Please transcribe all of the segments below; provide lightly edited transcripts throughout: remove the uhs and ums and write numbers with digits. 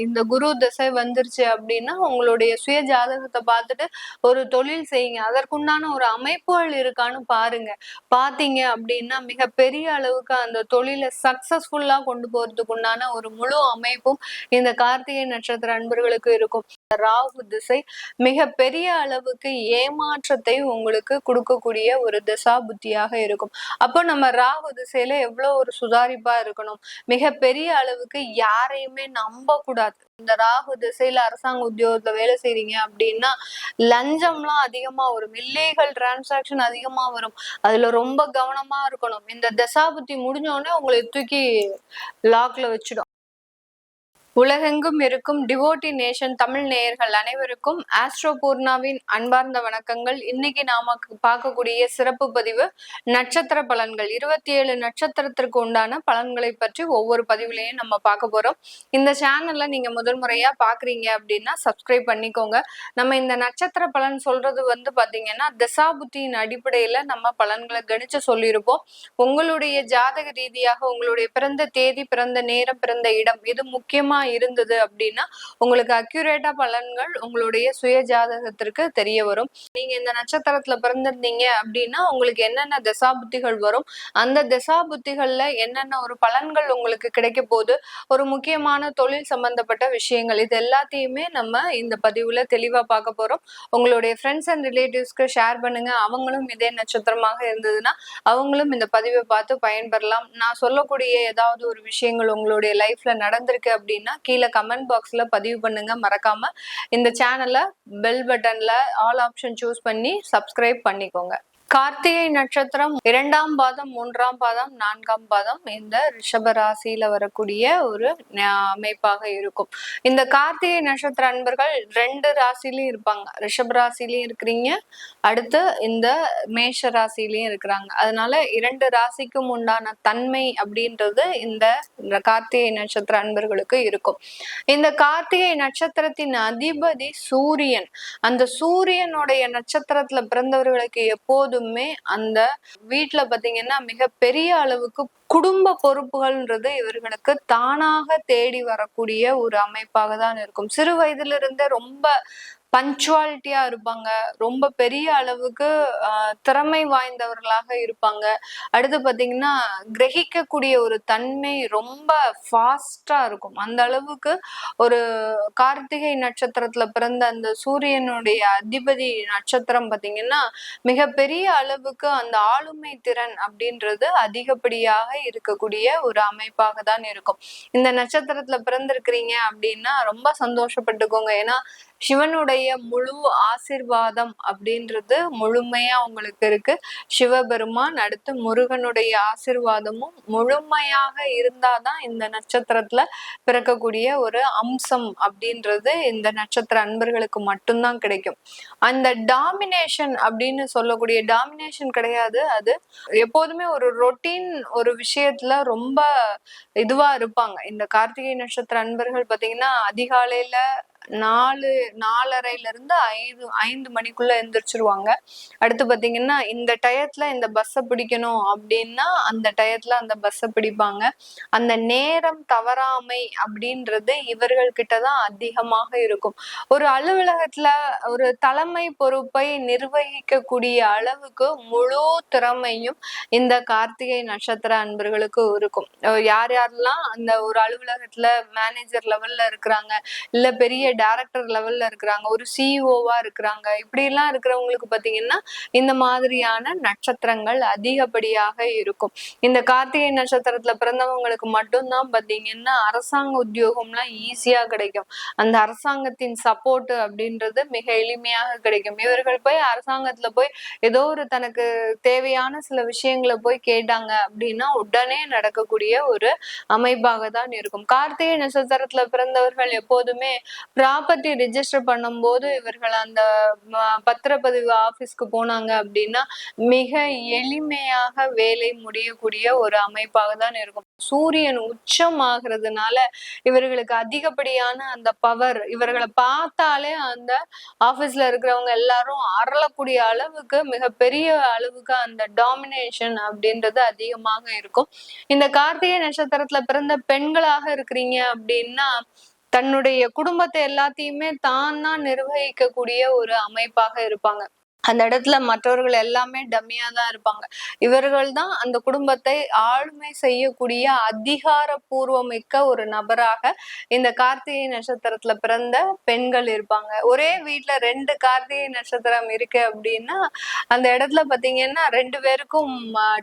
இந்த குரு திசை வந்துருச்சு அப்படின்னா உங்களுடைய சுய ஜாதகத்தை பார்த்துட்டு ஒரு தொழில் செய்யுங்க. அதற்குண்டான ஒரு அமைப்புகள் இருக்கான்னு பாருங்க. பாத்தீங்க அப்படின்னா மிகப்பெரிய அளவுக்கு அந்த தொழிலை சக்சஸ்ஃபுல்லா கொண்டு போறதுக்கு உண்டான ஒரு முழு அமைப்பும் இந்த கார்த்திகை நட்சத்திர அன்பர்களுக்கு இருக்கும். ராகு திசை மிக பெரிய அளவுக்கு ஏமாற்றத்தை உங்களுக்கு கொடுக்கக்கூடிய ஒரு திசா புத்தியாக இருக்கும். அப்போ நம்ம ராகு திசையில எவ்வளவு ஒரு சுதாரிப்பா இருக்கணும். மிக பெரிய அளவுக்கு யாரையுமே நம்ப கூடாது. இந்த ராகு திசையில அரசாங்க உத்தியோகத்துல வேலை செய்றீங்க அப்படின்னா லஞ்சம்லாம் அதிகமா வரும், இல்லீகல் டிரான்சாக்சன் அதிகமா வரும். அதுல ரொம்ப கவனமா இருக்கணும். இந்த தசாபுத்தி முடிஞ்ச உடனே உங்களை தூக்கி லாக்ல வச்சிடும். உலகெங்கும் இருக்கும் டிவோட்டி நேஷன் தமிழ் நேயர்கள் அனைவருக்கும் ஆஸ்ட்ரோ பூர்ணாவின் அன்பார்ந்த வணக்கங்கள். இன்னைக்கு நாம பார்க்கக்கூடிய சிறப்பு பதிவு நட்சத்திர பலன்கள். 27 நட்சத்திரத்திற்கு உண்டான பலன்களை பற்றி ஒவ்வொரு பதிவுலையும் நம்ம பார்க்க போறோம். இந்த சேனல்ல நீங்க முதல் முறையா பாக்குறீங்க அப்படின்னா சப்ஸ்கிரைப் பண்ணிக்கோங்க. நம்ம இந்த நட்சத்திர பலன் சொல்றது பாத்தீங்கன்னா தசாபுத்தியின் அடிப்படையில நம்ம பலன்களை கணிச்சு சொல்லியிருப்போம். உங்களுடைய ஜாதக ரீதியாக உங்களுடைய பிறந்த தேதி, பிறந்த நேரம், பிறந்த இடம் இது முக்கியமா இருந்தது அப்படின்னா உங்களுக்கு அக்யூரேட்டா பலன்கள் உங்களுடைய சுய ஜாதகத்திற்கு தெரிய வரும். நீங்க இந்த நட்சத்திரத்துல பிறந்திருந்தீங்க அப்படின்னா உங்களுக்கு என்னென்ன தசாபுத்திகள் வரும், அந்த தசாபுத்திகள்ல என்னென்ன ஒரு பலன்கள் உங்களுக்கு கிடைக்க போகுது, ஒரு முக்கியமான தொழில் சம்பந்தப்பட்ட விஷயங்கள் இது எல்லாத்தையுமே நம்ம இந்த பதிவுல தெளிவா பார்க்க போறோம். உங்களுடைய ஃப்ரெண்ட்ஸ் அண்ட் ரிலேட்டிவ்ஸ்க்கு ஷேர் பண்ணுங்க. அவங்களும் இதே நட்சத்திரமாக இருந்ததுன்னா அவங்களும் இந்த பதிவை பார்த்து பயன்பெறலாம். நான் சொல்லக்கூடிய ஏதாவது ஒரு விஷயங்கள் உங்களுடைய லைஃப்ல நடந்திருக்கு அப்படின்னா கீழே கமெண்ட் பாக்ஸ்ல பதிவு பண்ணுங்க. மறக்காம இந்த சேனலை பெல் பட்டன்ல ஆல் ஆப்ஷன் சூஸ் பண்ணி சப்ஸ்கிரைப் பண்ணிக்கோங்க. கார்த்திகை நட்சத்திரம் 2ஆம் பாதம், 3ஆம் பாதம், 4ஆம் பாதம் இந்த ரிஷப ராசியில வரக்கூடிய ஒரு அமைப்பாக இருக்கும். இந்த கார்த்திகை நட்சத்திர அன்பர்கள் 2 ராசிலையும் இருப்பாங்க. ரிஷப ராசிலையும் இருக்கிறீங்க, அடுத்து இந்த மேஷ ராசிலையும் இருக்கிறாங்க. அதனால 2 ராசிக்கும் உண்டான தன்மை அப்படின்றது இந்த கார்த்திகை நட்சத்திர அன்பர்களுக்கு இருக்கும். இந்த கார்த்திகை நட்சத்திரத்தின் அதிபதி சூரியன். அந்த சூரியனுடைய நட்சத்திரத்துல பிறந்தவர்களுக்கு எப்போதுமே அந்த வீட்டுல பாத்தீங்கன்னா மிகப்பெரிய அளவுக்கு குடும்ப பொறுப்புகள்ன்றது இவர்களுக்கு தானாக தேடி வரக்கூடிய ஒரு அமைப்பாக தான் இருக்கும். சிறு வயதுல இருந்தே ரொம்ப பஞ்சுவாலிட்டியா இருப்பாங்க, ரொம்ப பெரிய அளவுக்கு திறமை வாய்ந்தவர்களாக இருப்பாங்க. அடுத்து பாத்தீங்கன்னா கிரகிக்கக்கூடிய ஒரு தன்மை ரொம்ப ஃபாஸ்டா இருக்கும். அந்த அளவுக்கு ஒரு கார்த்திகை நட்சத்திரத்துல பிறந்த அந்த சூரியனுடைய அதிபதி நட்சத்திரம் பாத்தீங்கன்னா மிகப்பெரிய அளவுக்கு அந்த ஆளுமை திறன் அப்படின்றது அதிகப்படியாக இருக்கக்கூடிய ஒரு அமைப்பாக தான் இருக்கும். இந்த நட்சத்திரத்துல பிறந்திருக்கிறீங்க அப்படின்னா ரொம்ப சந்தோஷப்பட்டுக்கோங்க. ஏன்னா சிவனுடைய முழு ஆசிர்வாதம் அப்படின்றது முழுமையா உங்களுக்கு இருக்கு. சிவபெருமான் அடுத்து முருகனுடைய ஆசிர்வாதமும் முழுமையாக இருந்தாதான் இந்த நட்சத்திரத்துல பிறக்கக்கூடிய ஒரு அம்சம் அப்படின்றது இந்த நட்சத்திர அன்பர்களுக்கு மட்டும்தான் கிடைக்கும். அந்த டாமினேஷன் அப்படின்னு சொல்லக்கூடிய டாமினேஷன் கிடையாது, அது எப்போதுமே ஒரு ரொட்டீன் ஒரு விஷயத்துல ரொம்ப இதுவா இருப்பாங்க. இந்த கார்த்திகை நட்சத்திர அன்பர்கள் பாத்தீங்கன்னா அதிகாலையில 4:30ல இருந்து 5 மணிக்குள்ள எந்திரிச்சிருவாங்க. அடுத்து பாத்தீங்கன்னா இந்த டயத்துல இந்த பஸ்ஸை பிடிக்கணும் அப்படின்னா அந்த டயத்துல அந்த பஸ்ஸை பிடிப்பாங்க. அந்த நேரம் தவறாமை அப்படின்றது இவர்கள் கிட்டதான் அதிகமாக இருக்கும். ஒரு அலுவலகத்துல ஒரு தலைமை பொறுப்பை நிர்வகிக்கக்கூடிய அளவுக்கு முழு திறமையும் இந்த கார்த்திகை நட்சத்திர அன்பர்களுக்கு இருக்கும். யார் யாரெல்லாம் அந்த ஒரு அலுவலகத்துல மேனேஜர் லெவல்ல இருக்கிறாங்க, இல்ல பெரிய டைரக்டர் லெவல்ல இருக்கிறாங்க, ஒரு சிஇஓவா இருக்கிறாங்க, இப்படி எல்லாம் இருக்கிறவங்களுக்கு பாத்தீங்கன்னா இந்த மாதிரியான நட்சத்திரங்கள் அதிகப்படியாக இருக்கும். இந்த கார்த்திகை நட்சத்திரத்துல பிறந்தவங்களுக்கு மட்டும்தான் பாத்தீங்கன்னா அரசாங்க உத்தியோகம்லாம் ஈஸியா கிடைக்கும். அந்த அரசாங்கத்தின் சப்போர்ட் அப்படின்றது மிக எளிமையாக கிடைக்கும். இவர்கள் போய் அரசாங்கத்துல போய் ஏதோ ஒரு தனக்கு தேவையான சில விஷயங்களை போய் கேட்டாங்க அப்படின்னா உடனே நடக்கக்கூடிய ஒரு அமைப்பாக தான் இருக்கும். கார்த்திகை நட்சத்திரத்துல பிறந்தவர்கள் எப்போதுமே ப்ராப்பர்ட்டி ரிஜிஸ்டர் பண்ணும்போது இவர்கள் அந்த பத்திரப்பதிவு ஆபீஸ்க்கு போனாங்க அப்படின்னா மிக எளிமையாக வேலை முடியக்கூடிய ஒரு அமைப்பாக தான் இருக்கும். சூரியன் உச்சம் ஆகிறதுனால இவர்களுக்கு அதிகப்படியான அந்த பவர், இவர்களை பார்த்தாலே அந்த ஆபீஸ்ல இருக்கிறவங்க எல்லாரும் அறளக்கூடிய அளவுக்கு மிகப்பெரிய அளவுக்கு அந்த டாமினேஷன் அப்படின்றது அதிகமாக இருக்கும். இந்த கார்த்திகை நட்சத்திரத்துல பிறந்த பெண்களாக இருக்கிறீங்க அப்படின்னா தன்னுடைய குடும்பத்தை எல்லாத்தையுமே தான் நிர்வகிக்கக்கூடிய ஒரு அமைப்பாக இருப்பாங்க. அந்த இடத்துல மற்றவர்கள் எல்லாமே டம்மியா தான் இருப்பாங்க. இவர்கள் தான் அந்த குடும்பத்தை ஆளுமை செய்யக்கூடிய அதிகாரப்பூர்வமிக்க ஒரு நபராக இந்த கார்த்திகை நட்சத்திரத்துல பிறந்த பெண்கள் இருப்பாங்க. ஒரே வீட்டுல 2 கார்த்திகை நட்சத்திரம் இருக்கு அப்படின்னா அந்த இடத்துல பாத்தீங்கன்னா 2 பேருக்கும்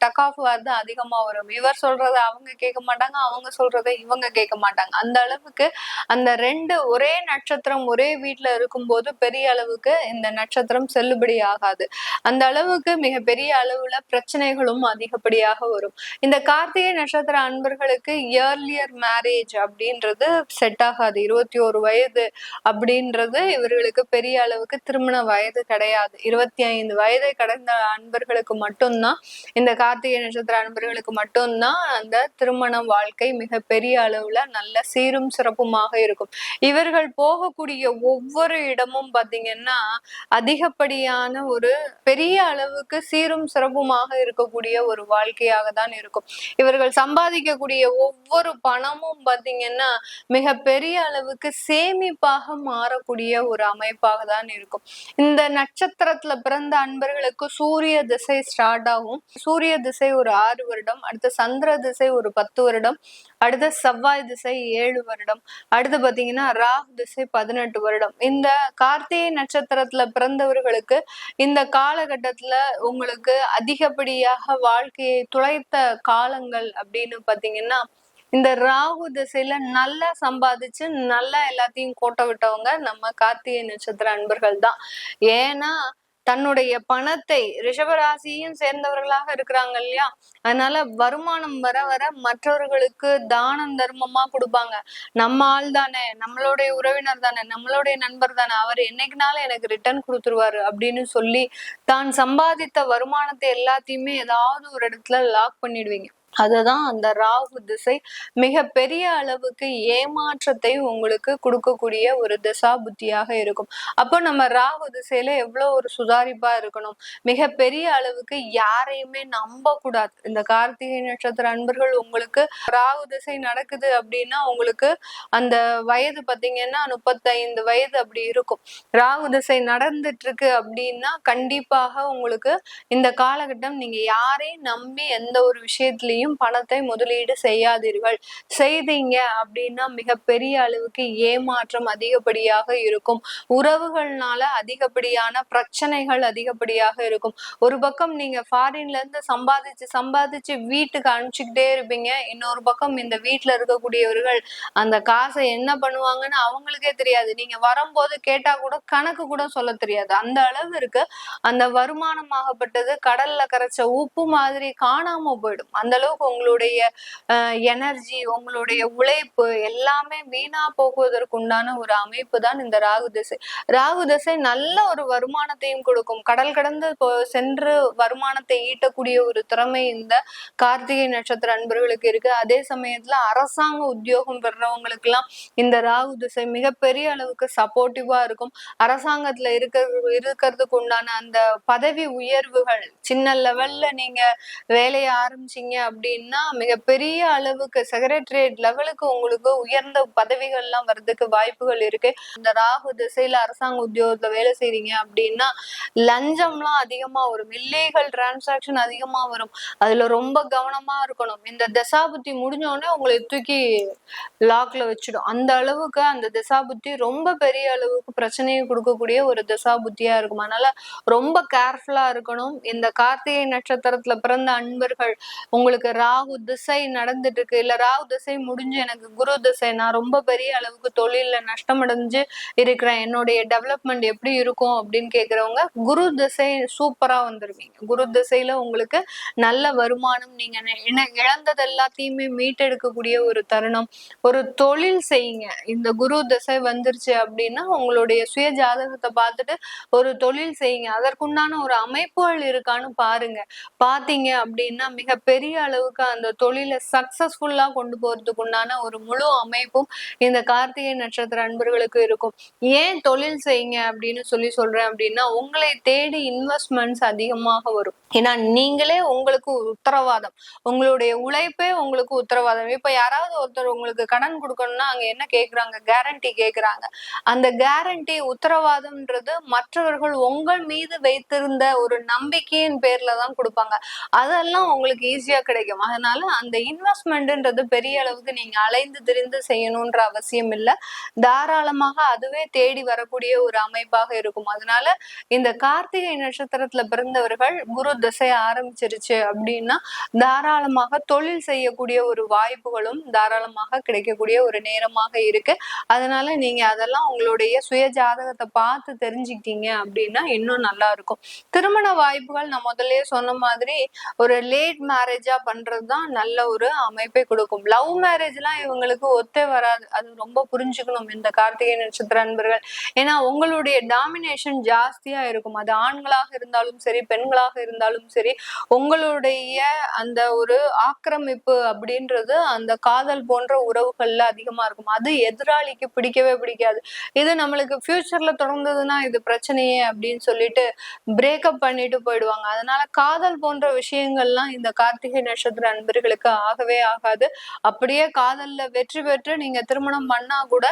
டக் ஆஃப் வார் தான் அதிகமா வரும். இவர் சொல்றதை அவங்க கேட்க மாட்டாங்க, அவங்க சொல்றதை இவங்க கேட்க மாட்டாங்க. அந்த அளவுக்கு அந்த 2 ஒரே நட்சத்திரம் ஒரே வீட்டுல இருக்கும்போது பெரிய அளவுக்கு இந்த நட்சத்திரம் செல்லுபடி ஆகாது. அந்த அளவுக்கு மிகப்பெரிய அளவுல பிரச்சனைகளும் அதிகப்படியாக வரும். இந்த கார்த்திகை நட்சத்திர அன்பர்களுக்கு இயர்லியர் மேரேஜ் அப்படின்றது செட் ஆகாது. 21 வயது அப்படின்றது இவர்களுக்கு பெரிய அளவுக்கு திருமண வயது கிடையாது. 25 வயதை கடந்த அன்பர்களுக்கு மட்டும்தான், இந்த கார்த்திகை நட்சத்திர அன்பர்களுக்கு மட்டும்தான் அந்த திருமண வாழ்க்கை மிக பெரிய அளவுல நல்ல சீரும் சிறப்புமாக இருக்கும். இவர்கள் போகக்கூடிய ஒவ்வொரு இடமும் பாத்தீங்கன்னா அதிகப்படியான ஒரு பெரிய அளவுக்கு சீரும் சிறப்புமாக இருக்கக்கூடிய ஒரு வாழ்க்கையாக தான் இருக்கும். இவர்கள் சம்பாதிக்கக்கூடிய ஒவ்வொரு பணமும் பாத்தீங்கன்னா மிக பெரிய அளவுக்கு சேமிப்பாக மாறக்கூடிய ஒரு அமைப்பாக தான் இருக்கும். இந்த நட்சத்திரத்துல பிறந்த அன்பர்களுக்கு சூரிய திசை ஸ்டார்ட் ஆகும். சூரிய திசை ஒரு 6 வருடம், அடுத்து சந்திர திசை ஒரு 10 வருடம், அடுத்து செவ்வாய் திசை 7 வருடம், அடுத்து பாத்தீங்கன்னா ராகு திசை 18 வருடம். இந்த கார்த்திகை நட்சத்திரத்துல பிறந்தவர்களுக்கு இந்த காலகட்டத்துல உங்களுக்கு அதிகப்படியாக வாழ்க்கையை துளைத்த காலங்கள் அப்படின்னு பாத்தீங்கன்னா இந்த ராகு திசையில நல்லா சம்பாதிச்சு நல்லா எல்லாத்தையும் கோட்டை விட்டவங்க நம்ம கார்த்திகை நட்சத்திர அன்பர்கள் தான். ஏன்னா தன்னுடைய பணத்தை ரிஷபராசியும் சேர்ந்தவர்களாக இருக்கிறாங்க இல்லையா, அதனால வருமானம் வர வர மற்றவர்களுக்கு தானம் தர்மமா கொடுப்பாங்க. நம்ம ஆள் தானே, நம்மளுடைய உறவினர் தானே, நம்மளுடைய நண்பர் தானே, அவர் என்னைக்குனாலும் எனக்கு ரிட்டர்ன் கொடுத்துருவாரு அப்படின்னு சொல்லி தான் சம்பாதித்த வருமானத்தை எல்லாத்தையுமே ஏதாவது ஒரு இடத்துல லாக் பண்ணிடுவீங்க. அதுதான் அந்த ராகு திசை மிக பெரிய அளவுக்கு ஏமாற்றத்தை உங்களுக்கு கொடுக்கக்கூடிய ஒரு திசா புத்தியாக இருக்கும். அப்போ நம்ம ராகு திசையில எவ்வளவு ஒரு சுதாரிப்பா இருக்கணும், மிக பெரிய அளவுக்கு யாரையுமே நம்ப கூடாது. இந்த கார்த்திகை நட்சத்திர அன்பர்கள் உங்களுக்கு ராகு திசை நடக்குது அப்படின்னா உங்களுக்கு அந்த வயது பாத்தீங்கன்னா 35 வயது அப்படி இருக்கும். ராகு திசை நடந்துட்டு இருக்கு அப்படின்னா கண்டிப்பாக உங்களுக்கு இந்த காலகட்டம் நீங்க யாரையும் நம்பி எந்த ஒரு விஷயத்திலையும் பணத்தை முதலீடு செய்யாதீர்கள். செய்தீங்க அப்படின்னா மிகப்பெரிய அளவுக்கு ஏமாற்றம் அதிகப்படியாக இருக்கும். உறவுகள்னால அதிகப்படியான பிரச்சனைகள் அதிகப்படியாக இருக்கும். ஒரு பக்கம் நீங்க ஃபாரின்ல இருந்து சம்பாதிச்சு வீட்டுக்கு அனுப்பிச்சுக்கிட்டே இருப்பீங்க. இன்னொரு பக்கம் இந்த வீட்டுல இருக்கக்கூடியவர்கள் அந்த காசை என்ன பண்ணுவாங்கன்னு அவங்களுக்கே தெரியாது. நீங்க வரும்போது கேட்டா கூட கணக்கு கூட சொல்ல தெரியாது. அந்த அளவிற்கு அந்த வருமானமாகப்பட்டது கடல்ல கரைச்ச உப்பு மாதிரி காணாம போயிடும். அந்த அளவுக்கு உங்களுடைய எனர்ஜி, உங்களுடைய உழைப்பு எல்லாமே வீணா போகுவதற்கு உண்டான ஒரு அமைப்பு தான் இந்த ராகு திசை. ராகு திசை நல்ல ஒரு வருமானத்தையும் கொடுக்கும். கடல் கடந்து சென்று வருமானத்தை ஈட்டக்கூடிய ஒரு திறமை இந்த கார்த்திகை நட்சத்திர அன்பர்களுக்கு இருக்கு. அதே சமயத்துல அரசாங்க உத்தியோகம் பெறவங்களுக்கு எல்லாம் இந்த ராகு திசை மிகப்பெரிய அளவுக்கு சப்போர்ட்டிவா இருக்கும். அரசாங்கத்துல இருக்கிறதுக்கு உண்டான அந்த பதவி உயர்வுகள் சின்ன லெவல்ல நீங்க வேலையை ஆரம்பிச்சீங்க அப்படின்னா மிகப்பெரிய அளவுக்கு செக்ரட்டரியேட் லெவலுக்கு உங்களுக்கு உயர்ந்த பதவிகள் எல்லாம் வர்றதுக்கு வாய்ப்புகள் இருக்கு. இந்த ராகு திசையில அரசாங்க உத்தியோகத்துல வேலை செய்றீங்க அப்படின்னா லஞ்சம்லாம் அதிகமா வரும், இல்லீகல் டிரான்சாக்சன் அதிகமா வரும். அதுல ரொம்ப கவனமா இருக்கணும். இந்த தசாபுத்தி முடிஞ்சோடனே உங்களை தூக்கி லாக்ல வச்சிடும். அந்த அளவுக்கு அந்த தசாபுத்தி ரொம்ப பெரிய அளவுக்கு பிரச்சனையை கொடுக்கக்கூடிய ஒரு தசாபுத்தியா இருக்கும். அதனால ரொம்ப கேர்ஃபுல்லா இருக்கணும். இந்த கார்த்திகை நட்சத்திரத்துல பிறந்த அன்பர்கள் உங்களுக்கு ராகு திசை நடந்துட்டு இருக்கு, இல்ல ராகு திசை முடிஞ்சு எனக்கு குரு திசை, நான் ரொம்ப பெரிய அளவுக்கு தொழில நஷ்டம் அடைஞ்சு இருக்கிறேன், என்னுடைய டெவலப்மெண்ட் எப்படி இருக்கும் அப்படின்னு கேக்குறவங்க குரு திசை சூப்பரா வந்துருவீங்க. குரு திசையில உங்களுக்கு நல்ல வருமானம், நீங்க இழந்தது எல்லாத்தையுமே மீட்டெடுக்கக்கூடிய ஒரு தருணம். ஒரு தொழில் செய்யுங்க. இந்த குரு திசை வந்துருச்சு அப்படின்னா உங்களுடைய சுய ஜாதகத்தை பார்த்துட்டு ஒரு தொழில் செய்யுங்க. அதற்குண்டான ஒரு அமைப்புகள் இருக்கான்னு பாருங்க. பாத்தீங்க அப்படின்னா மிக பெரிய அளவு அளவுக்கு அந்த தொழிலை சக்சஸ்ஃபுல்லா கொண்டு போறதுக்கு உண்டான ஒரு முழு அமைப்பும் இந்த கார்த்திகை நட்சத்திர அன்பர்களுக்கு இருக்கும். ஏன் தொழில் செய்யுங்க அப்படின்னு சொல்றேன் அப்படின்னா, உங்களை தேடி இன்வெஸ்ட்மெண்ட்ஸ் அதிகமாக வரும். ஏன்னா நீங்களே உங்களுக்கு உத்தரவாதம், உங்களுடைய உழைப்பே உங்களுக்கு உத்தரவாதம். இப்ப யாராவது ஒருத்தர் உங்களுக்கு கடன் கொடுக்கணும்னா அங்க என்ன கேக்குறாங்க? கேரண்டி கேக்குறாங்க. அந்த கேரண்டி உத்தரவாதம்ன்றது மற்றவர்கள் உங்கள் மீது வைத்திருந்த ஒரு நம்பிக்கையின் பேர்ல தான் கொடுப்பாங்க. அதெல்லாம் உங்களுக்கு ஈஸியா கிடைக்கும். அதனால அந்த இன்வெஸ்ட்மெண்ட்ன்றது பெரிய அளவுக்கு நீங்க அலைந்து திரிந்து செய்யணும்ன்ற அவசியம் இல்ல. தாராளமாக அதுவே தேடி வரக்கூடிய ஒரு அமைப்பாக இருக்கும். அதனால இந்த கார்த்திகை நட்சத்திரத்துல பிறந்தவர்கள் குரு திசை ஆரம்பிச்சிருச்சு அப்படின்னா தாராளமாக தொழில் செய்யக்கூடிய ஒரு வாய்ப்புகளும் தாராளமாக கிடைக்கக்கூடிய ஒரு நேரமாக இருக்கு. அதனால நீங்க அதெல்லாம் உங்களுடைய சுய ஜாதகத்தை பார்த்து தெரிஞ்சுக்கிட்டீங்க அப்படின்னா இன்னும் நல்லா இருக்கும். திருமண வாய்ப்புகள் நான் முதல்லயே சொன்ன மாதிரி ஒரு லேட் மேரேஜா பண்றதுதான் நல்ல ஒரு அமைப்பை கொடுக்கும். லவ் மேரேஜ் எல்லாம் இவங்களுக்கு ஒத்தே வராது. அது ரொம்ப புரிஞ்சுக்கணும் இந்த கார்த்திகை நட்சத்திர அன்பர்கள். ஏன்னா உங்களுடைய டாமினேஷன் ஜாஸ்தியா இருக்கும். அது ஆண்களாக இருந்தாலும் சரி, பெண்களாக இருந்தாலும் சரி, உங்களுடைய அந்த ஒரு ஆக்கிரமிப்பு அப்படின்றது அந்த காதல் போன்ற உறவுகள்ல அதிகமா இருக்கும். அது எதிராளிக்கு பிடிக்கவே பிடிக்காது. இது நம்மளுக்கு ஃபியூச்சர்ல தொடர்ந்ததுன்னா இது பிரச்சனையே அப்படின்னு சொல்லிட்டு பிரேக்கப் பண்ணிட்டு போயிடுவாங்க. அதனால காதல் போன்ற விஷயங்கள்லாம் இந்த கார்த்திகை நட்சத்திர அன்பர்களுக்கு ஆகவே ஆகாது. அப்படியே காதல்ல வெற்றி பெற்று நீங்க திருமணம் பண்ணா கூட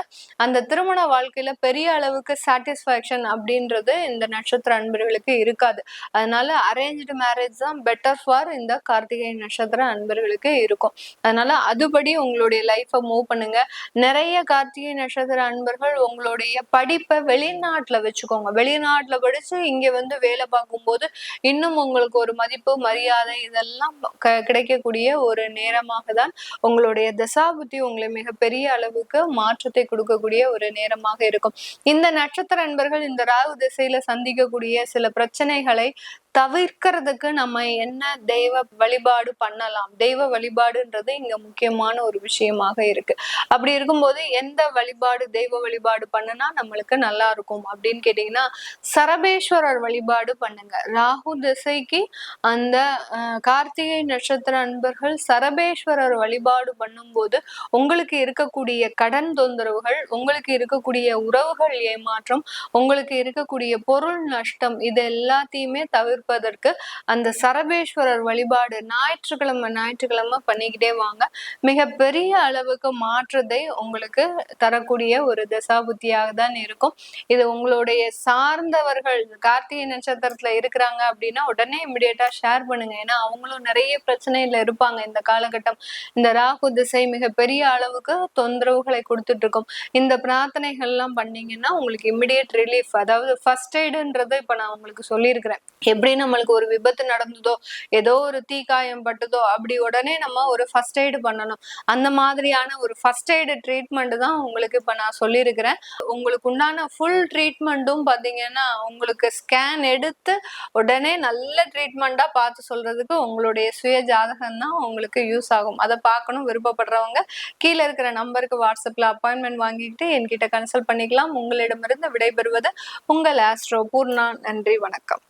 அந்த திருமண வாழ்க்கையில பெரிய அளவுக்கு சாட்டிஸ்பாக்சன் அப்படின்றது இந்த நட்சத்திர அன்பர்களுக்கு இருக்காது. அதனால அரேஞ்ச்டு மேரேஜ் தான் பெட்டர் ஃபார் இந்த கார்த்திகை நட்சத்திர அன்பர்களுக்கு இருக்கும். அதனால அதுபடி உங்களுடைய லைஃபை மூவ் பண்ணுங்க. நிறைய கார்த்திகை நட்சத்திர அன்பர்கள் உங்களுடைய படிப்பை வெளிநாட்டுல வச்சுக்கோங்க. வெளிநாட்டுல படிச்சு இங்க வந்து வேலை பார்க்கும்போது இன்னும் உங்களுக்கு ஒரு மதிப்பு, மரியாதை இதெல்லாம் கிடைக்கக்கூடிய ஒரு நேரமாக தான் உங்களுடைய தசாபுத்தி உங்களை மிகப்பெரிய அளவுக்கு மாற்றத்தை கொடுக்கக்கூடிய ஒரு நேரமாக இருக்கும். இந்த நட்சத்திர அன்பர்கள் இந்த ராகு திசையில சந்திக்கக்கூடிய சில பிரச்சனைகளை தவிர்க்கிறதுக்கு நம்ம என்ன தெய்வ வழிபாடு பண்ணலாம்? தெய்வ வழிபாடுன்றது இங்க முக்கியமான ஒரு விஷயமாக இருக்கு. அப்படி இருக்கும்போது எந்த வழிபாடு, தெய்வ வழிபாடு பண்ணுனா நம்மளுக்கு நல்லா இருக்கும் அப்படின்னு கேட்டீங்கன்னா, சரபேஸ்வரர் வழிபாடு பண்ணுங்க. ராகு திசைக்கு அந்த கார்த்திகை நட்சத்திர அன்பர்கள் சரபேஸ்வரர் வழிபாடு பண்ணும்போது உங்களுக்கு இருக்கக்கூடிய கடன் தொந்தரவுகள், உங்களுக்கு இருக்கக்கூடிய உறவுகள் ஏமாற்றம், உங்களுக்கு இருக்கக்கூடிய பொருள் நஷ்டம் இது எல்லாத்தையுமே தவிர்ப்பதற்கு அந்த சரபேஸ்வரர் வழிபாடு ஞாயிற்றுக்கிழமை பண்ணிக்கிட்டே வாங்க. மிக பெரிய அளவுக்கு மாற்றத்தை உங்களுக்கு தரக்கூடிய ஒரு தசாபுத்தியாக தான் இருக்கும். இது உங்களுடைய சார்ந்தவர்கள் கார்த்திகை நட்சத்திரத்துல இருக்கிறாங்க அப்படின்னா உடனே இமிடியேட்டா ஷேர் பண்ணுங்க. ஏன்னா அவங்களும் நிறைய பிரச்சனையில இருப்பாங்க இந்த காலகட்டம். இந்த ராகு திசை மிக பெரிய அளவுக்கு தொந்தரவுகளை கொடுத்துட்டு இருக்கும். இந்த பிரார்த்தனைகள் எல்லாம் பண்ணீங்கன்னா உங்களுக்கு இமிடியேட் ரிலீஃப், அதாவது ஃபர்ஸ்ட் எய்டுன்றதை இப்ப நான் உங்களுக்கு சொல்லியிருக்கிறேன். எப்படி நம்மளுக்கு ஒரு விபத்து நடந்ததோ, ஏதோ ஒரு தீக்காயம் பட்டதோ, அப்படி உடனே நம்ம ஒரு ஃபர்ஸ்ட் எய்டு பண்ணணும். அந்த மாதிரியான ஒரு ஃபர்ஸ்ட் எய்டு ட்ரீட்மெண்ட் தான் உங்களுக்கு இப்ப நான் சொல்லியிருக்கிறேன். உங்களுக்கு உண்டான ஃபுல் ட்ரீட்மெண்ட்டும் பாத்தீங்கன்னா உங்களுக்கு ஸ்கேன் எடுத்து உடனே நல்ல ட்ரீட்மெண்டா பார்த்து சொல்றதுக்கு உங்களுடைய சுய ஜாதகம் தான் உங்களுக்கு யூஸ் ஆகும். அதை பார்க்கணும் விருப்பப்படுறவங்க கீழே இருக்கிற நம்பருக்கு வாட்ஸ்அப்ல அப்பாயின்மெண்ட் வாங்கிட்டு என்கிட்ட கன்சல்ட் பண்ணிக்கலாம். உங்களிடமிருந்து விடைபெறுவது உங்கள் ஆஸ்ட்ரோ பூர்ணா. நன்றி, வணக்கம்.